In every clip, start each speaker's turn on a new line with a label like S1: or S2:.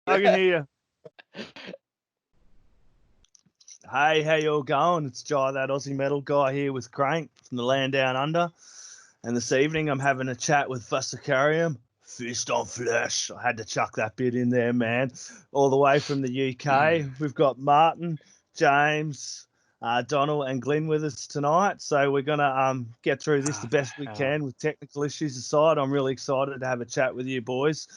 S1: I can hear you. Hey, how you all going? It's Jai, that Aussie metal guy here with Crannk from the land down under. And this evening I'm having a chat with Vesicarum, Fist on Flesh. I had to chuck that bit in there, man. All the way from the UK. We've got Martin, James, Donal and Glynn with us tonight. So we're going to get through this the best we can with technical issues aside. I'm really excited to have a chat with you boys.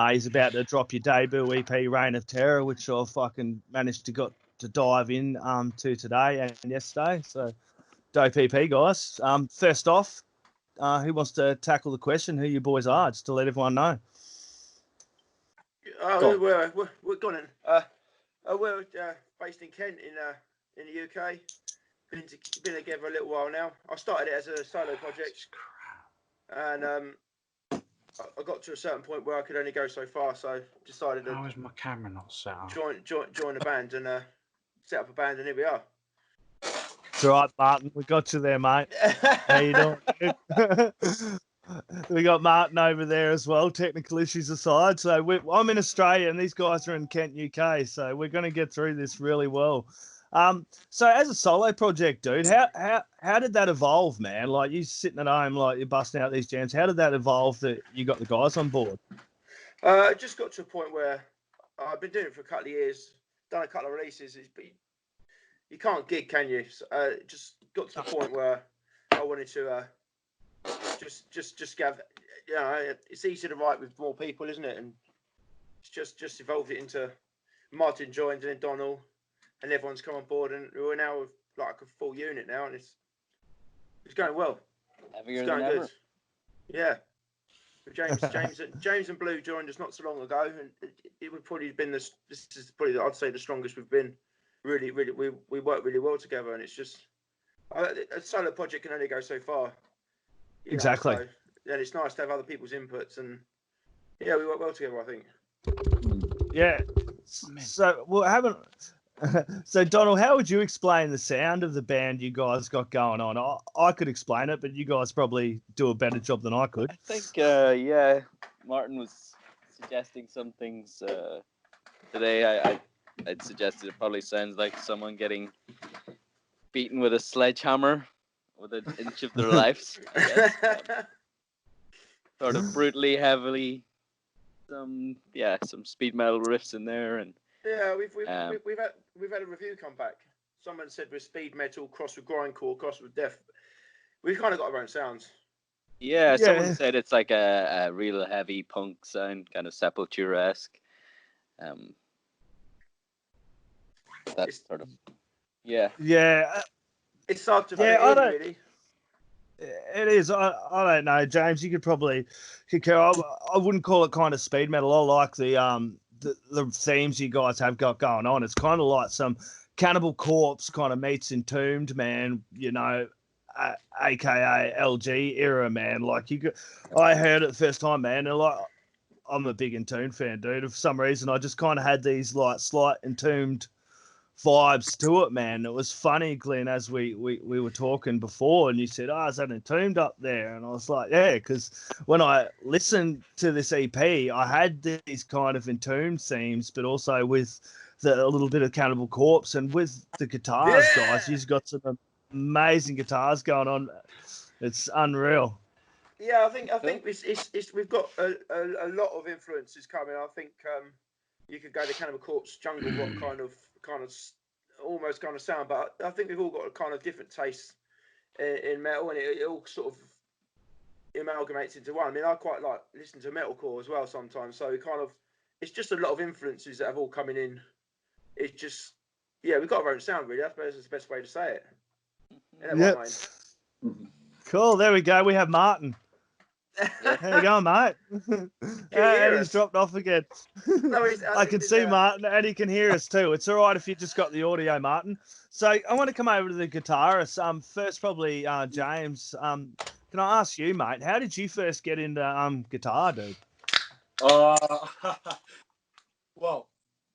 S1: He's about to drop your debut EP, Reign of Terror, which I fucking managed to dive in to today and yesterday. So dope EP, guys. First off, who wants to tackle the question who you boys are, just to let everyone know?
S2: We're gone in. We're based in Kent in the UK. Been together a little while now. I started it as a solo project, and I got to a certain point where I could only go so far, so decided to.
S3: How is my camera not set up?
S2: Join the band and set up a band, and here we are.
S1: That's right, Martin. We got you there, mate. How you doing? We got Martin over there as well, technical issues aside. So I'm in Australia and these guys are in Kent, UK. So we're going to get through this really well. So as a solo project, dude, how did that evolve, man? Like, you sitting at home, like, you're busting out these jams. How did that evolve that you got the guys on board?
S2: It just got to a point where I've been doing it for a couple of years, done a couple of releases. You can't gig, can you? Just got to the point where I wanted to just have, you know, it's easy to write with more people, isn't it? And it's just evolved it into Martin joined and then Donal, and everyone's come on board, and we're now with like a full unit now, and it's going well.
S4: It's going good.
S2: Yeah. James and Blue joined us not so long ago, and it would probably have been this is probably, I'd say, the strongest we've been. Really, we work really well together, and it's just a solo project can only go so far.
S1: Exactly.
S2: So, and it's nice to have other people's inputs, and yeah, we work well together, I think.
S1: Yeah. So So Donal, how would you explain the sound of the band you guys got going on? I could explain it, but you guys probably do a better job than I could.
S4: I think, Martin was suggesting some things today. I'd suggested it probably sounds like someone getting beaten with a sledgehammer with an inch of their lives, I guess. Sort of brutally, heavily, some speed metal riffs in there, and
S2: yeah, we've had a review come back. Someone said we're speed metal crossed with grindcore, crossed with death. We've kind of got our own sounds.
S4: Yeah, someone said it's like a real heavy punk sound, kind of Sepultura-esque. That's sort of, yeah.
S2: It's hard to find really.
S1: It is. I don't know, James. You could probably concur. I wouldn't call it kind of speed metal. I like the themes you guys have got going on. It's kind of like some Cannibal Corpse kind of meets Entombed, man. You know, aka LG era, man. Like I heard it the first time, man, and like I'm a big Entombed fan, dude. For some reason, I just kind of had these like slight Entombed vibes to it, man. It was funny, Glynn, as we were talking before, and you said, is that Entombed up there? And I was like, yeah, because when I listened to this EP, I had these kind of Entombed themes, but also with a little bit of Cannibal Corpse, and with the guitars, guys, you've got some amazing guitars going on. It's unreal.
S2: Yeah, I think it's we've got a lot of influences coming. I think you could go to Cannibal Corpse jungle rock kind of almost kind of sound, but I think we've all got a kind of different taste in metal, and it all sort of amalgamates into one. I mean, I quite like listening to metalcore as well sometimes, so it's just a lot of influences that have all coming in. It's just, we've got our own sound, really. That's the best way to say it.
S1: Yep. Cool, there we go. We have Martin. How you going, mate? And he's dropped off again.
S2: No,
S1: I can see Martin, and he can hear us too. It's all right if you just got the audio, Martin. So I want to come over to the guitarist. First, probably James. Can I ask you, mate? How did you first get into guitar, dude?
S5: Well,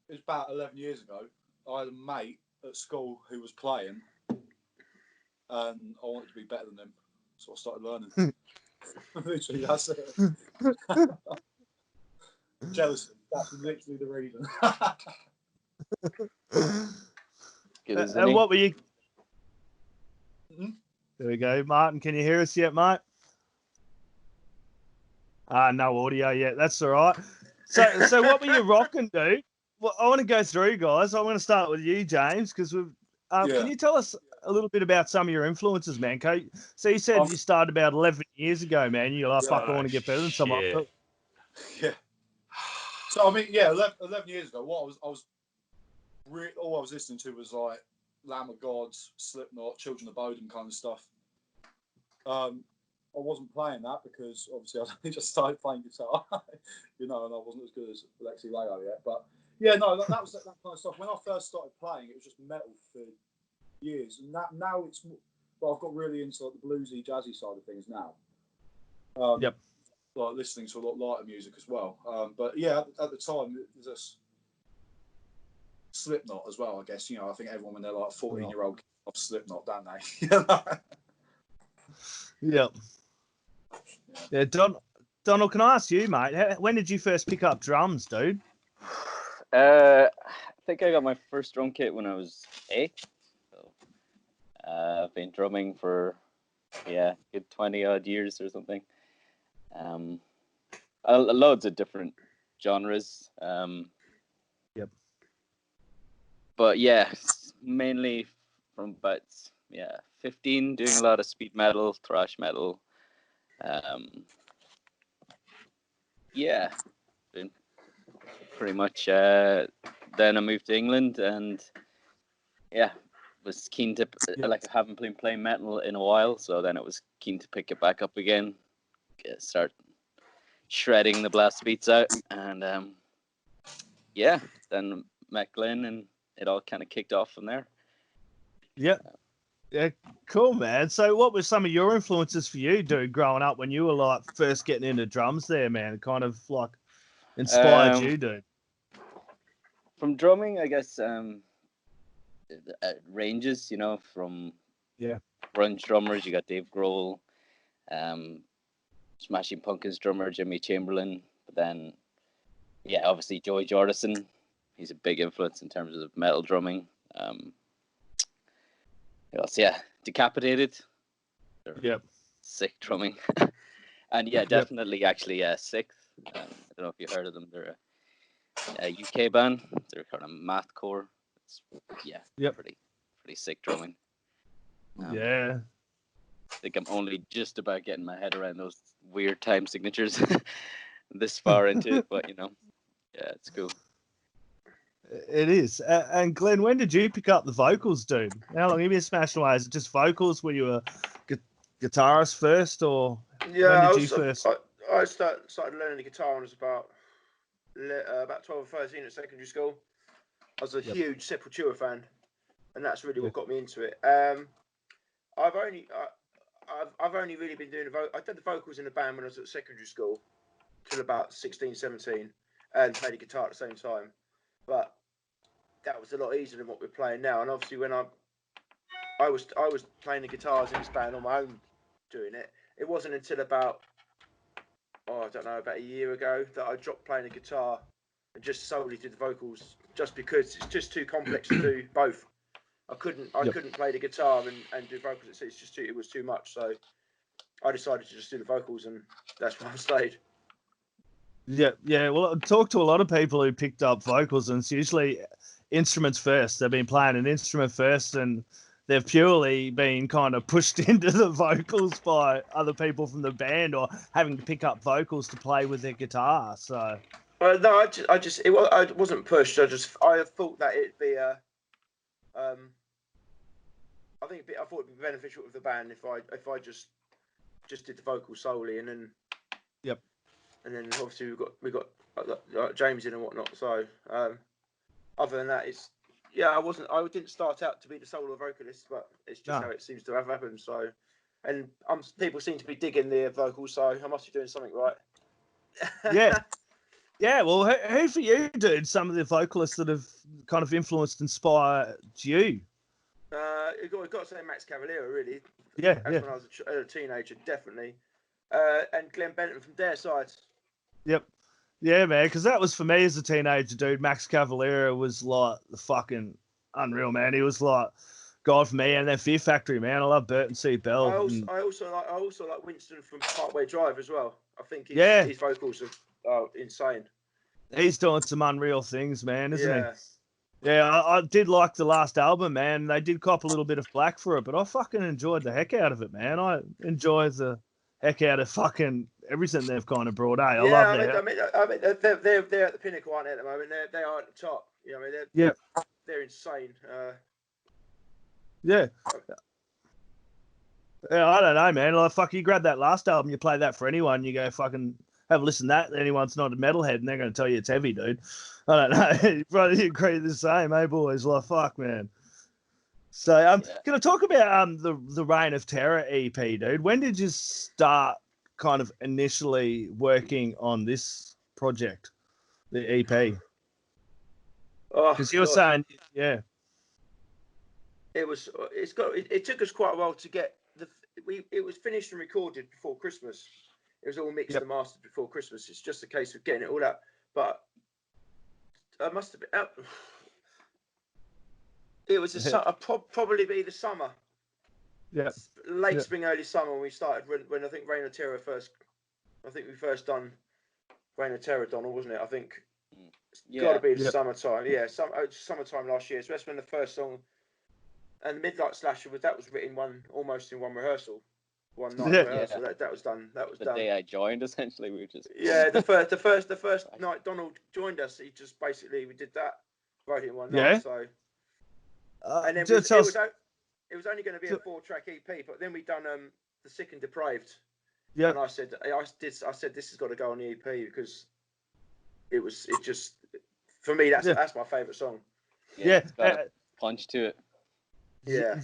S5: it was about 11 years ago. I had a mate at school who was playing, and I wanted to be better than him, so I started learning. Literally, that's it. Jealousy. That's literally the reason.
S4: Good as
S1: And
S4: any.
S1: what were you?
S5: Mhm.
S1: There we go, Martin. Can you hear us yet, mate? No audio yet. That's all right. So what were you rocking, dude? Well, I want to go through, guys. I want to start with you, James, because we've.
S5: Yeah.
S1: Can you tell us a little bit about some of your influences, man? So you said you started about 11 years ago, man. You're like, fuck, I want to get better than someone.
S3: shit.
S5: Yeah. So I mean, yeah, 11 years ago, what all I was listening to was like Lamb of God, Slipknot, Children of Bodom kind of stuff. I wasn't playing that because obviously I only just started playing guitar, and I wasn't as good as Lexi Layo yet. But yeah, no, that was that kind of stuff. When I first started playing, it was just metal for years, and now it's. Well, I've got really into like the bluesy, jazzy side of things now.
S1: Yep.
S5: Like listening to a lot lighter music as well. But yeah, at the time, there's this Slipknot as well. I guess I think everyone when they're like 14-year-old off Slipknot, don't they?
S1: Yep. Yeah, Donald, can I ask you, mate? When did you first pick up drums, dude?
S4: I think I got my first drum kit when I was 8. So, I've been drumming for good 20 odd years or something. Loads of different genres.
S1: Yep.
S4: But yeah, mainly from about 15, doing a lot of speed metal, thrash metal. Been pretty much. Then I moved to England and was keen to I haven't been playing metal in a while, so then it was keen to pick it back up again, start shredding the blast beats out, and then met Glynn and it all kind of kicked off from there.
S1: Yeah, cool, man. So what were some of your influences for you, dude, growing up when you were like first getting into drums there, man? It kind of like inspired you, dude.
S4: From drumming, I guess ranges, from grunge drummers, you got Dave Grohl, Smashing Pumpkins drummer Jimmy Chamberlain, but then obviously Joey Jordison, he's a big influence in terms of metal drumming. What else? Decapitated,
S1: Yep.
S4: Sick drumming. And definitely actually Sixth. I don't know if you heard of them. They're a UK band. They're kind of mathcore. It's pretty sick drumming. I think I'm only just about getting my head around those weird time signatures this far into it, but it's cool.
S1: It is. And Glenn, when did you pick up the vocals, dude? How long have you been smashing away? Is it just vocals? Were you a guitarist first, or when did you first?
S2: I started learning the guitar when I was about 12 or 13 at secondary school. I was a huge Sepultura fan, and that's really what got me into it. I've only really been doing I did the vocals in the band when I was at secondary school till about 16, 17, and played the guitar at the same time. But that was a lot easier than what we're playing now. And obviously, when I was playing the guitars in this band on my own, doing it, it wasn't until about about a year ago that I dropped playing the guitar and just solely did the vocals, just because it's just too complex to do both. I couldn't play the guitar and do vocals. It was too much. So I decided to just do the vocals, and that's why I stayed.
S1: Yeah. Well, I talked to a lot of people who picked up vocals, and it's usually instruments first. They've been playing an instrument first, and they've purely been kind of pushed into the vocals by other people from the band, or having to pick up vocals to play with their guitar. So,
S2: no, I wasn't pushed. I thought that it'd be I thought it'd be beneficial with the band if I just did the vocals solely, and then and then obviously we got James in and whatnot. So other than that, I didn't start out to be the solo vocalist, but it's just how it seems to have happened. So, and people seem to be digging the vocals, so I must be doing something right.
S1: Yeah. Well, who for you, dude? Some of the vocalists that have kind of inspired you.
S2: You've got to say Max Cavalera, really.
S1: Yeah.
S2: When I was a teenager, definitely. And Glenn Benton from Dare Side.
S1: Yep. Yeah, man, because that was for me as a teenager, dude. Max Cavalera was like the fucking unreal, man. He was like God for me. And then Fear Factory, man. I love Burton C. Bell.
S2: I also like Winston from Parkway Drive as well. I think his vocals are insane.
S1: He's doing some unreal things, man, isn't he?
S2: Yeah.
S1: Yeah, I did like the last album, man. They did cop a little bit of flack for it, but I fucking enjoyed the heck out of it, man. I enjoy the heck out of fucking everything they've kind of brought. I love that.
S2: I mean, they're at the pinnacle, aren't they? At the moment, they are at the top. You know, I mean, they're insane.
S1: Yeah. Yeah, I don't know, man. Like, fuck, you grab that last album, you play that for anyone, you go fucking have a listen to that. Anyone's not a metalhead, and they're going to tell you it's heavy, dude. I don't know. You probably agree the same, eh, boys? Like, fuck, man. So, can I talk about the Reign of Terror EP, dude? When did you start kind of initially working on this project, the EP? Because you were saying, yeah.
S2: It took us quite a while to get it was finished and recorded before Christmas. It was all mixed and mastered before Christmas. It's just a case of getting it all out. But I must have been out. It was probably be the summer.
S1: Yeah.
S2: Late spring, early summer when we started. When I think Reign of Terror first. I think we first done Reign of Terror, Donal, wasn't it? I think it's got to be the summertime. Yeah, summertime last year. So that's when the first song. And the Midnight Slasher was written almost in one rehearsal, one night rehearsal. That was done. That was
S4: the
S2: done.
S4: day I joined, essentially, we were just
S2: the first night Donald joined us. He just basically we did that, wrote it in one night. So and then it was only going to be a 4-track EP, but then we done the Sick and Depraved. Yeah. And I said this has got to go on the EP because it just for me that's my favourite song.
S4: Yeah, it's got a punch to it.
S1: Yeah,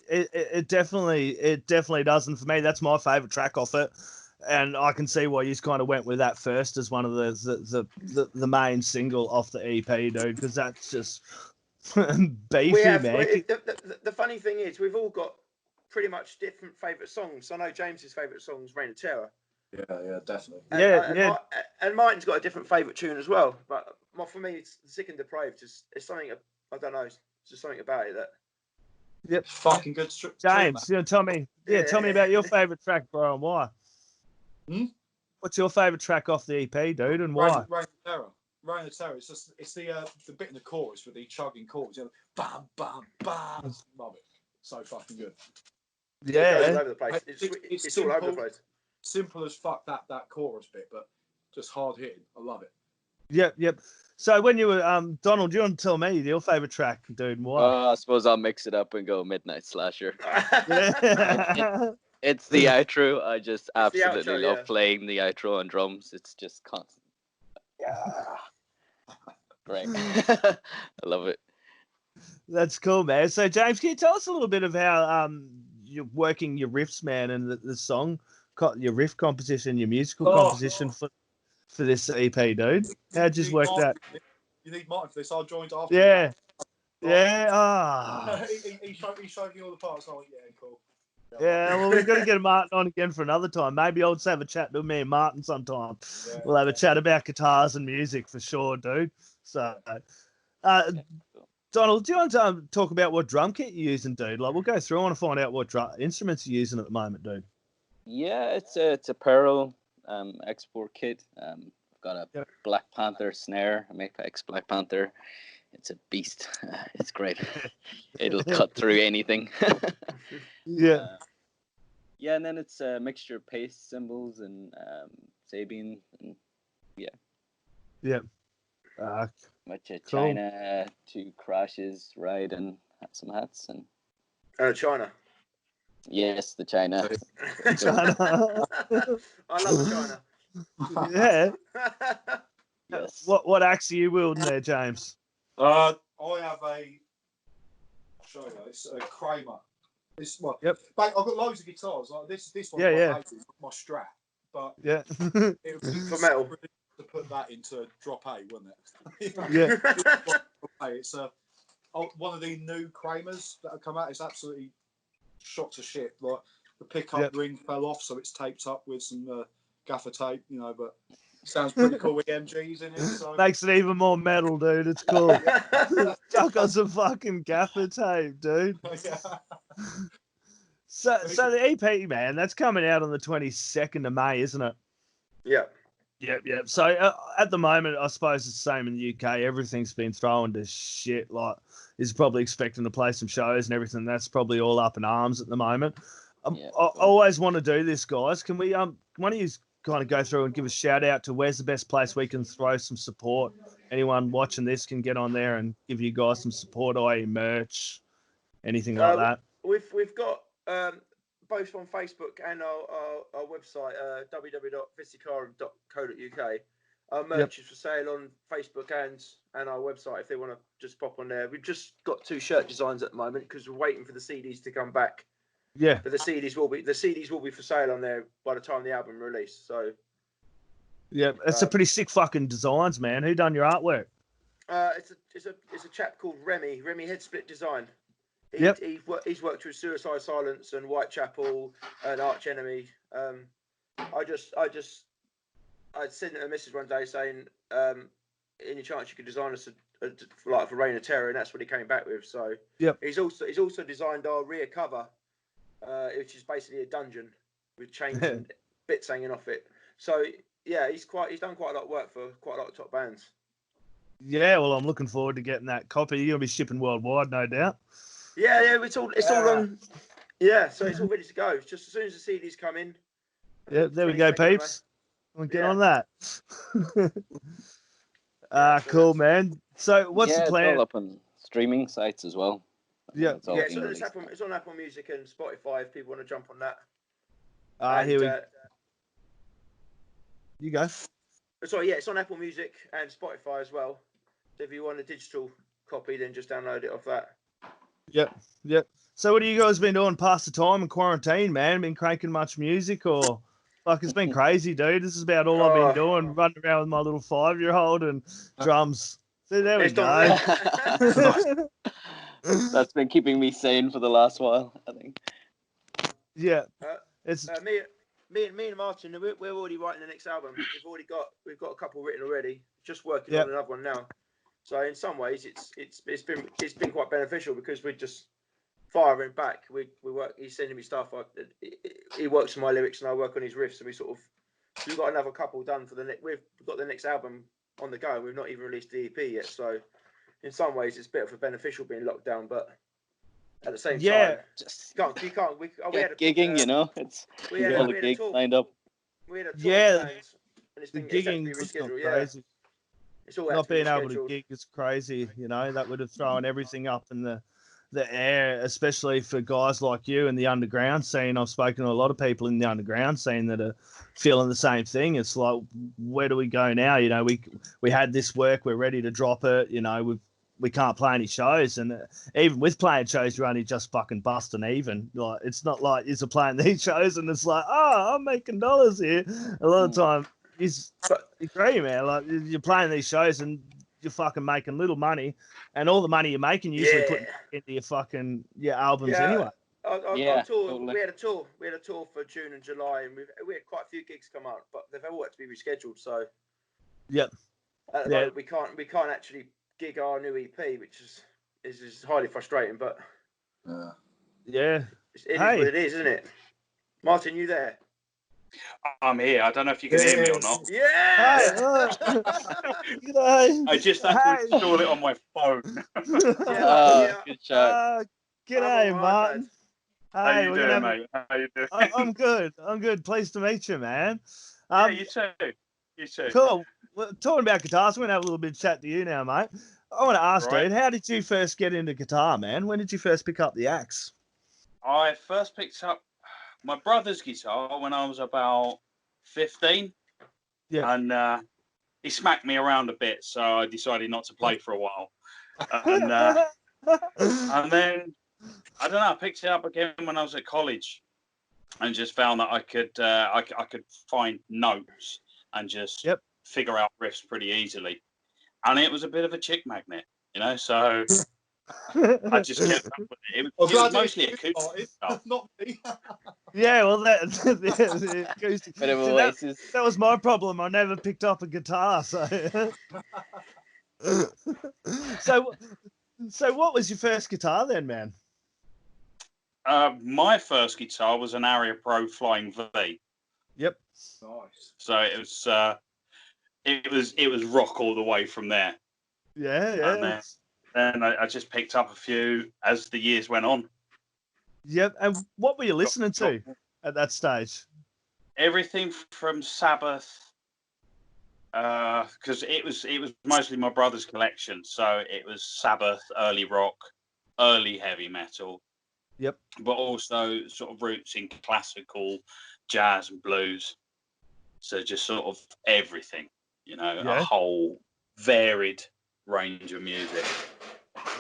S1: it definitely does, and for me, that's my favorite track off it, and I can see why you kind of went with that first as one of the main single off the EP, dude, because that's just beefy, man.
S2: The funny thing is, we've all got pretty much different favorite songs. I know James's favorite song is Reign of Terror.
S5: Yeah, definitely.
S2: And Martin's got a different favorite tune as well, but for me, it's Sick and Depraved. It's something I don't know. It's just something about it that.
S1: Yep,
S5: fucking good.
S1: James, tell me about your favorite track, bro, and why? What's your favorite track off the EP, dude, and why?
S5: Reign of Terror. Reign of Terror. It's the bit in the chorus with the chugging chords. You know, bam, bam, bam. Love it. So fucking good.
S1: Yeah,
S2: it's all over the place. It's all over the place.
S5: Simple as fuck that chorus bit, but just hard hitting. I love it.
S1: Yep. So when you were Donald, do you want to tell me your favorite track, dude, and why?
S4: I suppose I'll mix it up and go Midnight Slasher. It's the outro. I just absolutely love playing the outro on drums. It's just constant. Great. I love it.
S1: That's cool, man. So James, can you tell us a little bit of how you're working your riffs, man, and the song, your riff composition, your musical composition for this EP, dude? How'd you work that?
S5: You need Martin for this. I joined after.
S1: Yeah.
S5: He showed me all the parts. I went, cool.
S1: Yeah, well, we've got to get Martin on again for another time. Maybe I'll just have a chat to me and Martin sometime. Yeah. We'll have a chat about guitars and music for sure, dude. So, Donald, do you want to talk about what drum kit you're using, dude? Like, we'll go through. I want to find out what instruments you're using at the moment, dude.
S4: Yeah, it's a Pearl export kit. I've got a Black Panther snare, a Mapex Black Panther. It's a beast. It's great. It'll cut through anything.
S1: Yeah,
S4: and then it's a mixture of paste cymbals and Sabine, and much of China, 2 crashes, ride, and some hats and.
S2: China.
S4: Yes, the China.
S1: China.
S2: I love China.
S1: Yeah.
S4: Yes.
S1: What axe are you wielding there, James?
S5: I have it's a Kramer. I've got loads of guitars. Like this one's my Strat, but
S1: it
S5: would be
S2: for metal
S5: to put that into drop A, wouldn't it? It's one of the new Kramers that have come out. It's absolutely shot to shit. Like the pickup ring fell off, so it's taped up with some gaffer tape, but Sounds pretty cool with MGs in it. So.
S1: Makes it even more metal, dude. It's cool. Chuck on some fucking gaffer tape, dude.
S5: Yeah.
S1: So the EP, man, that's coming out on the 22nd of May, isn't it?
S2: Yeah.
S1: Yep. So at the moment, I suppose it's the same in the UK. Everything's been thrown to shit. Like, he's probably expecting to play some shows and everything. That's probably all up in arms at the moment. I always want to do this, guys. Can we one of you kind of go through and give a shout out to where's the best place we can throw some support? Anyone watching this can get on there and give you guys some support, i.e. merch, anything like that.
S2: We've got both on Facebook and our website, www.vesicarum.co.uk. Our merch is for sale on Facebook and our website if they want to just pop on there. We've just got 2 shirt designs at the moment because we're waiting for the CDs to come back.
S1: Yeah.
S2: But the CDs will be for sale on there by the time the album release. So
S1: yeah, it's a pretty sick fucking designs, man. Who done your artwork?
S2: It's a chap called Remy Headsplit Design. He's worked with Suicide Silence and Whitechapel and Arch Enemy. I sent him a message one day saying, any chance you could design us like for Reign of Terror, and that's what he came back with. So he's also designed our rear cover, which is basically a dungeon with chains and bits hanging off it. So yeah, he's done quite a lot of work for quite a lot of top bands. Yeah,
S1: well, I'm looking forward to getting that copy. You're gonna be shipping worldwide, no doubt.
S2: Yeah, it's all on. Yeah, so it's all ready to go. It's just as soon as the CDs come in.
S1: Yeah, there we go, peeps. We'll get on that. Cool, man. So, what's the plan?
S4: It's all up on streaming sites as well.
S2: It's on Apple Music and Spotify if people want to jump on that.
S1: Here we. You go.
S2: Sorry, it's on Apple Music and Spotify as well. So if you want a digital copy, then just download it off that.
S1: Yep. So what have you guys been doing past the time in quarantine, man? Been cranking much music or like it's been crazy, dude. This is about all I've been doing, running around with my little 5-year-old and drums. See, there we go.
S4: That's been keeping me sane for the last while, I think.
S1: Yeah. It's
S2: me and Martin, we're already writing the next album. We've got a couple written already. Just working on another one now. So in some ways, it's been quite beneficial because we're just firing back. We work. He's sending me stuff. He works on my lyrics and I work on his riffs. And we've got another couple done for the next. We've got the next album on the go. We've not even released the EP yet. So in some ways, it's a bit of a beneficial being locked down, but at the same time, you can't. We had
S4: gigging, we had a gig lined up.
S2: We had a tour plans, and it's been
S1: gigging
S2: rescheduled.
S1: Crazy.
S2: It's all
S1: not being able to gig is crazy, that would have thrown everything up in the air, especially for guys like you in the underground scene. I've spoken to a lot of people in the underground scene that are feeling the same thing. It's like, where do we go now? We had this work, we're ready to drop it. We can't play any shows, and even with playing shows, you're only just fucking busting even. Like, it's not like you're playing these shows and it's like, I'm making dollars here. A lot of time. It's great, man. Like, you're playing these shows and you're fucking making little money, and all the money you're making usually put into your albums anyway.
S2: Totally. We had a tour. We had a tour for June and July, and we had quite a few gigs come out, but they've all had to be rescheduled. So at the moment, we can't actually gig our new EP, which is highly frustrating. But it is what it is, isn't it? Martin, you there?
S3: I'm here. I don't know if you can hear me or not.
S2: Yeah.
S3: I just had to install it on my phone.
S4: Good shot.
S1: G'day, Martin.
S3: How you doing, mate? How you doing?
S1: I'm good. I'm good. Pleased to meet you, man.
S3: You too.
S1: Cool. Well, talking about guitars, we're going to have a little bit of chat to you now, mate. I want to ask, dude, how did you first get into guitar, man? When did you first pick up the axe?
S3: I first picked up my brother's guitar when I was about 15. Yeah. And he smacked me around a bit, so I decided not to play for a while. And then, I don't know, I picked it up again when I was at college and just found that I could find notes and just figure out riffs pretty easily. And it was a bit of a chick magnet, so I just kept up with it. It was mostly acoustic stuff.
S5: Not me.
S1: Yeah, well, the acoustic.
S4: Bit of
S1: See,
S4: Oasis.
S1: that was my problem. I never picked up a guitar, so. So what was your first guitar then, man?
S3: My first guitar was an Aria Pro Flying V.
S1: Yep.
S5: Nice.
S3: So it was rock all the way from there.
S1: Yeah.
S3: And then I just picked up a few as the years went on.
S1: Yep. And what were you listening to at that stage?
S3: Everything from Sabbath, because it was mostly my brother's collection. So it was Sabbath, early rock, early heavy metal.
S1: Yep.
S3: But also sort of roots in classical, jazz and blues. So just sort of everything, a whole varied range of music.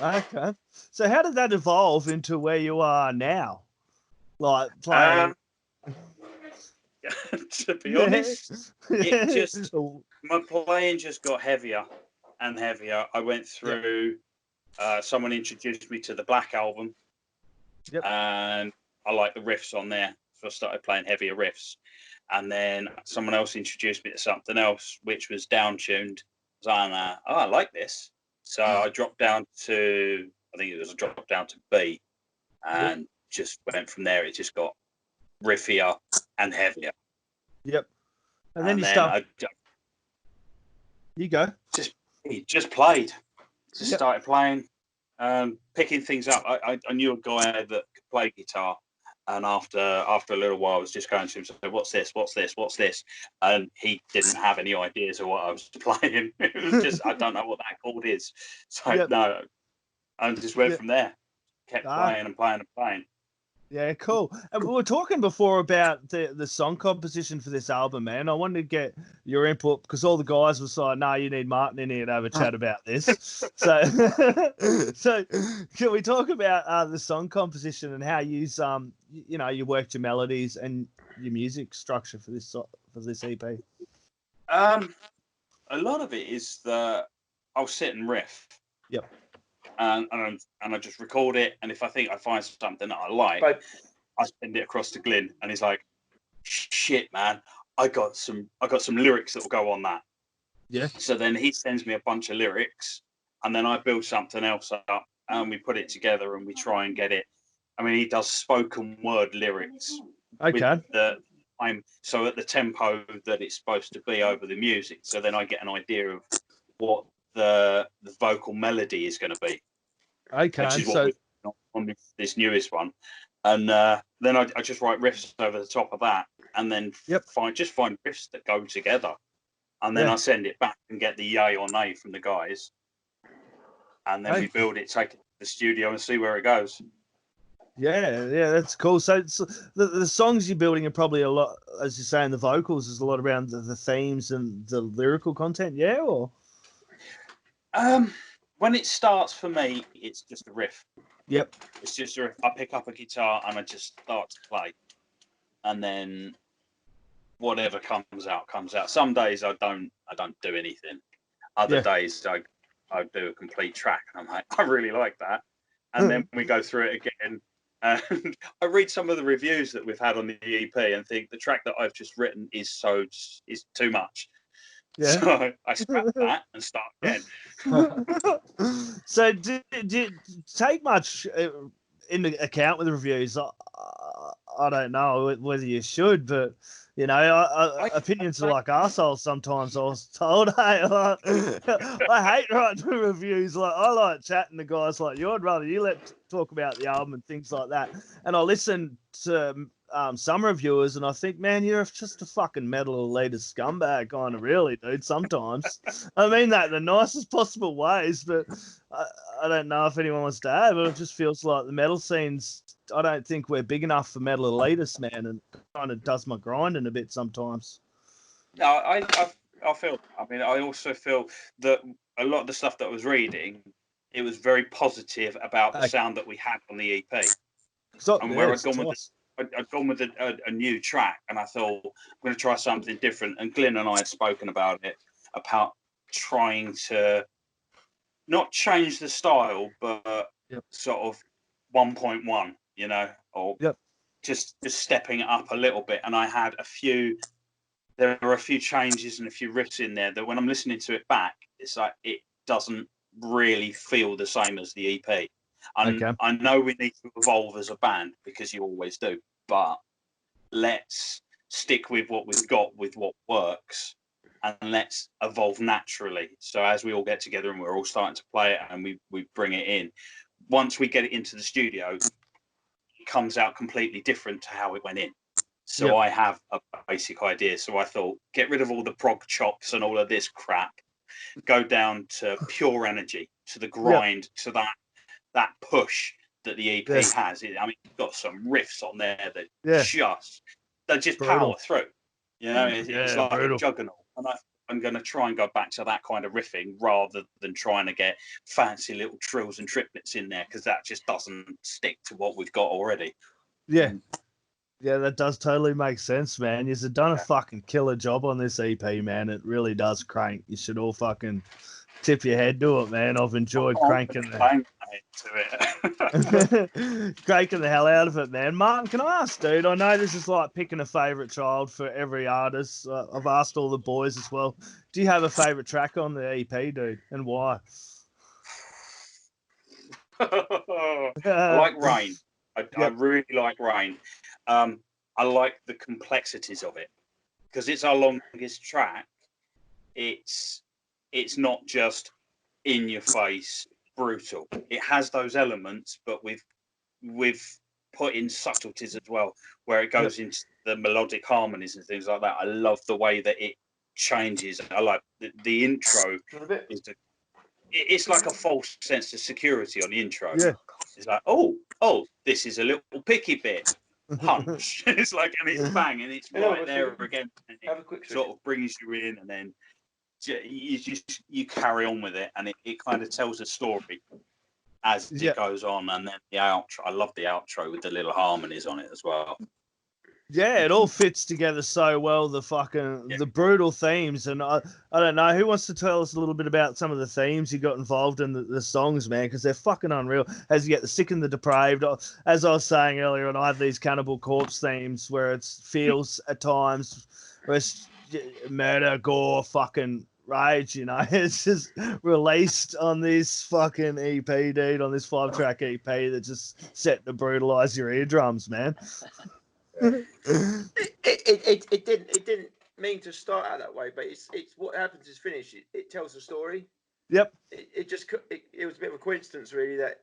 S1: Okay. So how did that evolve into where you are now? Like playing...
S3: To be honest, my playing just got heavier and heavier. I went through, someone introduced me to the Black album.
S1: Yep.
S3: And I like the riffs on there. So I started playing heavier riffs. And then someone else introduced me to something else, which was down-tuned. So I like this. So I dropped down to, B, and just went from there. It just got riffier and heavier.
S1: Yep. And then you start... You go.
S3: Just played. Started playing. Picking things up. I knew a guy that could play guitar, and after a little while, I was just going to him, so what's this? And he didn't have any ideas of what I was playing. It was just, I don't know what that chord is. So no, I just went from there. Kept playing and playing and playing.
S1: Yeah, cool. And we were talking before about the song composition for this album, man. I wanted to get your input because all the guys were like, "No, you need Martin in here to have a chat about this." So can we talk about the song composition and how you you worked your melodies and your music structure for this EP?
S3: A lot of it is that I'll sit and riff.
S1: Yep.
S3: And I just record it, and if I think I find something that I like, I send it across to Glynn, and he's like, "Shit, man, I got some lyrics that will go on that."
S1: Yeah.
S3: So then he sends me a bunch of lyrics, and then I build something else up, and we put it together, and we try and get it. I mean, he does spoken word lyrics.
S1: Okay.
S3: So at the tempo that it's supposed to be over the music. So then I get an idea of what the vocal melody is going to be.
S1: Okay,
S3: which is what we've got on this newest one, and then I just write riffs over the top of that, and then find riffs that go together, and then I send it back and get the yay or nay from the guys, and then we build it, take it to the studio, and see where it goes.
S1: Yeah, that's cool. So the songs you're building are probably a lot, as you're saying, the vocals is a lot around the themes and the lyrical content. Yeah, or
S3: when it starts for me, it's just a riff.
S1: Yep.
S3: It's just a riff. I pick up a guitar and I just start to play, and then whatever comes out comes out. Some days I don't do anything. Other days I do a complete track, and I'm like, I really like that. And then we go through it again, and I read some of the reviews that we've had on the EP and think the track that I've just written is too much. Yeah. So I scrap that and start again.
S1: So do you take much into account with the reviews? I don't know whether you should, but opinions are like arseholes sometimes. I was told, hey, I hate writing reviews. Like, I like chatting to guys like you. I'd rather you talk about the album and things like that. And I listen to some reviewers, and I think, man, you're just a fucking metal elitist scumbag, kind of, really, dude. Sometimes, I mean that in the nicest possible ways, but I don't know if anyone wants to add, but it just feels like the metal scene's. I don't think we're big enough for metal elitists, man, and kind of does my grinding a bit sometimes.
S3: No, I feel. I mean, I also feel that a lot of the stuff that I was reading, it was very positive about the sound that we had on the EP, and where I'd gone with this. I'd gone with a new track, and I thought I'm going to try something different. And Glynn and I had spoken about it, about trying to not change the style, but sort of 1.1, you know, or just stepping it up a little bit. And I had there were a few changes and a few riffs in there that when I'm listening to it back, it's like it doesn't really feel the same as the EP. And I know we need to evolve as a band because you always do, but let's stick with what we've got, with what works, and let's evolve naturally. So as we all get together and we're all starting to play it and we bring it in, once we get it into the studio, it comes out completely different to how it went in. So I have a basic idea. So I thought, get rid of all the prog chops and all of this crap, go down to pure energy, to the grind, to that push that the EP has. I mean, you've got some riffs on there that they just power through. You know, it's like a juggernaut. And I'm going to try and go back to that kind of riffing rather than trying to get fancy little trills and triplets in there, because that just doesn't stick to what we've got already.
S1: Yeah. Yeah, that does totally make sense, man. You've done a fucking killer job on this EP, man. It really does, Crannk. You should all fucking tip your head to it, man. I've enjoyed cranking the hell out of it, man. Martin, can I ask, dude? I know this is like picking a favourite child for every artist. I've asked all the boys as well. Do you have a favourite track on the EP, dude, and why?
S3: I like Rain. I really like Rain. I like the complexities of it because it's our longest track. It's not just in your face, brutal. It has those elements, but we've put in subtleties as well, where it goes into the melodic harmonies and things like that. I love the way that it changes. I like the intro. It's like a false sense of security on the intro. Yeah. It's like, oh, this is a little picky bit. Punch. It's like, and it's bang, and it's right there again. And it sort of brings you in, and then you carry on with it, and it kind of tells a story as it goes on. And then the outro, I love the outro with the little harmonies on it as well.
S1: Yeah, it all fits together so well, the brutal themes. And I don't know, who wants to tell us a little bit about some of the themes you got involved in the songs, man, because they're fucking unreal. As you get the sick and the depraved, as I was saying earlier, and I have these Cannibal Corpse themes where it feels at times where it's murder, gore, fucking rage, you know. It's just released on this fucking EP, dude, on this 5-track EP that just set to brutalize your eardrums, man.
S2: It didn't mean to start out that way, but it's what happens is finish. It tells a story.
S1: Yep.
S2: It was a bit of a coincidence, really, that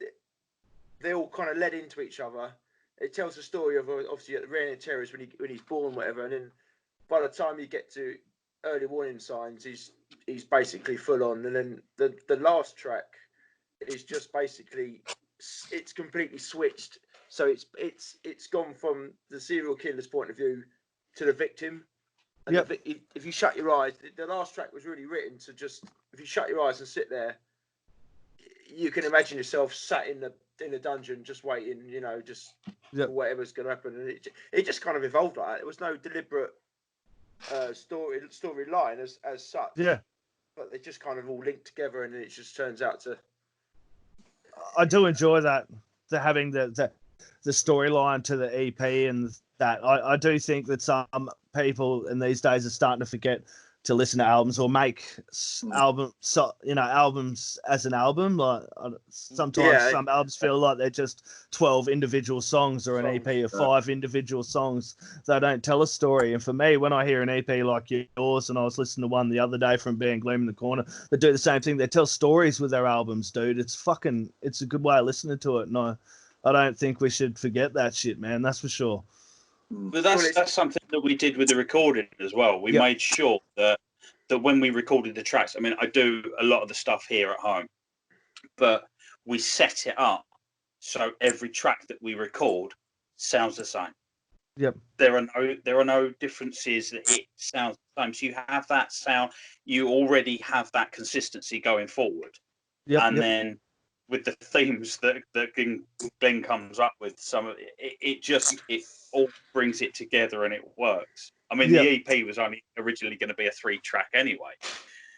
S2: they all kind of led into each other. It tells the story of obviously at the reign of terrors when he's born, whatever, and then by the time you get to early warning signs, he's basically full on, and then the last track is just basically it's completely switched. So it's gone from the serial killer's point of view to the victim. And if you shut your eyes, the last track was really written to just, if you shut your eyes and sit there, you can imagine yourself sat in the dungeon just waiting, you know, just for whatever's going to happen. And it just kind of evolved like that. There was no deliberate storyline as such. Yeah. But they just kind of all linked together, and it just turns out to.
S1: I do enjoy that. Having the storyline to the EP, and that I do think that some people in these days are starting to forget to listen to albums or make albums as an album. Like sometimes some albums feel like they're just 12 individual songs or an EP of 5 individual songs. They don't tell a story. And for me, when I hear an EP like yours, and I was listening to one the other day from being Glynn in the Corner, they do the same thing. They tell stories with their albums, dude. It's a good way of listening to it. And I don't think we should forget that shit, man. That's for sure.
S3: But that's something that we did with the recording as well. We made sure that when we recorded the tracks, I mean, I do a lot of the stuff here at home, but we set it up so every track that we record sounds the same.
S1: Yep.
S3: There are no differences. It sounds the same. So you have that sound. You already have that consistency going forward. Yep. And then with the themes that Glynn comes up with, some of it all brings it together and it works. I mean, the EP was only originally going to be a 3-track anyway,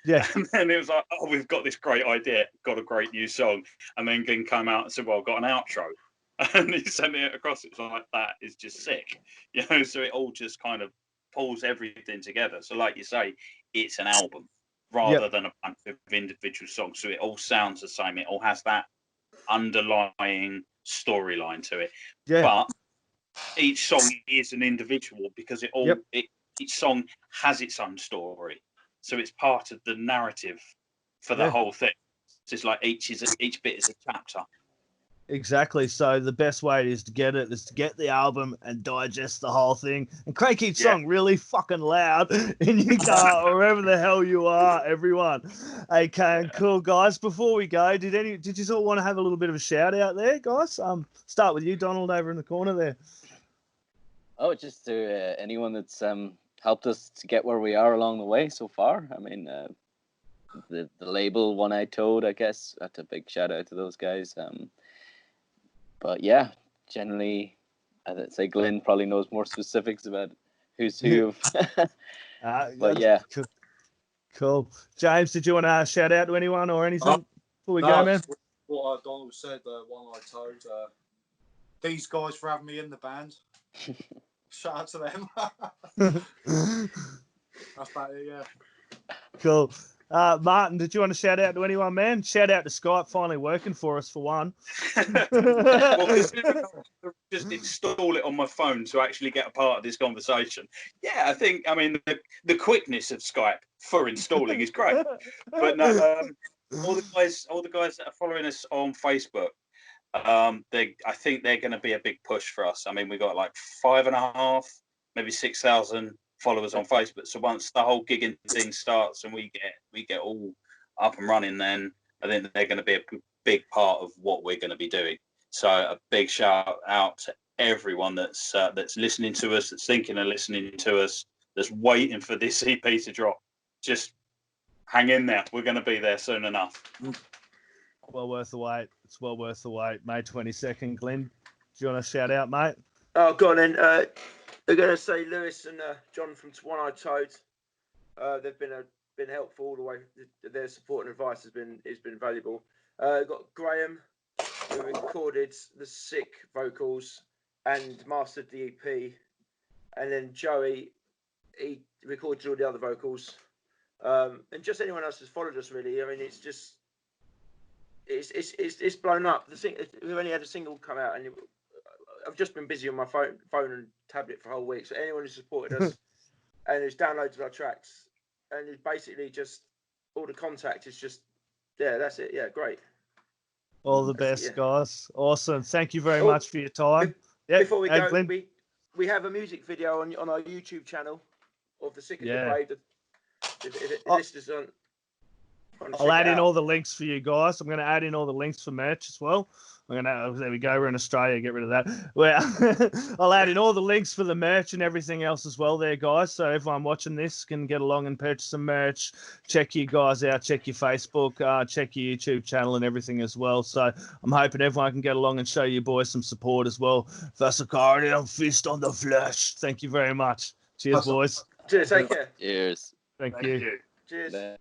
S1: Yeah.
S3: And then it was like, oh, we've got this great idea, got a great new song. And then Glynn came out and said, well, I've got an outro. And he sent it across. It's like, that is just sick. You know, so it all just kind of pulls everything together. So like you say, it's an album rather than a bunch of individual songs. So it all sounds the same. It all has that underlying storyline to it.
S1: Yeah.
S3: But each song is an individual because each song has its own story. So it's part of the narrative for the whole thing. It's just like each bit is a chapter.
S1: Exactly. So the best way is to get the album and digest the whole thing and crank each song really fucking loud in your car or wherever the hell you are, everyone. Okay, cool, guys. Before we go, did you all want to have a little bit of a shout out there, guys? Start with you, Donald, over in the corner there.
S4: Oh, just to anyone that's helped us to get where we are along the way so far. I mean, the label One Eye Toad, I guess, that's a big shout out to those guys. But yeah, generally, I'd say Glynn probably knows more specifics about who's who. But yeah.
S1: Cool. James, did you want to shout out to anyone or anything before we go, man?
S5: What Donald said, One Eye Toad. These guys for having me in the band. Shout out to them. That's about it, yeah.
S1: Cool. Martin, did you want to shout out to anyone, man? Shout out to Skype finally working for us for one.
S3: Just install it on my phone to actually get a part of this conversation. Yeah, I mean, the quickness of Skype for installing is great. But no, all the guys that are following us on Facebook, I think they're going to be a big push for us. I mean, we got like 5.5, maybe 6,000 followers on Facebook. So once the whole gigging thing starts and we get all up and running, then I think they're going to be a big part of what we're going to be doing. So a big shout out to everyone that's listening to us, that's thinking of listening to us, that's waiting for this EP to drop. Just hang in there. We're going to be there soon enough.
S1: Well worth the wait. It's well worth the wait. May 22nd. Glynn, do you want to shout out, mate?
S2: Oh, go on then. They're going to say Lewis and John from One Eye Toad. They've been helpful all the way. Their support and advice has been valuable. Got Graham, who recorded the sick vocals and mastered the EP, and then Joey, he recorded all the other vocals, and just anyone else who's followed us really. I mean, it's just it's blown up. We've only had a single come out, and I've just been busy on my phone and tablet for a whole week. So anyone who supported us and who's downloaded our tracks and who's basically just all the contact is just that's it. Yeah, great.
S1: All the best, guys. Awesome. Thank you very much for your time.
S2: Before we go,
S1: Glynn.
S2: we have a music video on our YouTube channel of the Sick and Depraved. If listeners
S1: I'll add in all the links for you guys. I'm going to add in all the links for merch as well. There we go. We're in Australia. Get rid of that. Well, I'll add in all the links for the merch and everything else as well there, guys. So everyone watching this can get along and purchase some merch. Check you guys out. Check your Facebook. Check your YouTube channel and everything as well. So I'm hoping everyone can get along and show you boys some support as well. Vesicarum, fist on the flesh. Thank you very much. Cheers, boys.
S2: Cheers. Take care.
S4: Cheers.
S1: Thank you.
S2: Cheers.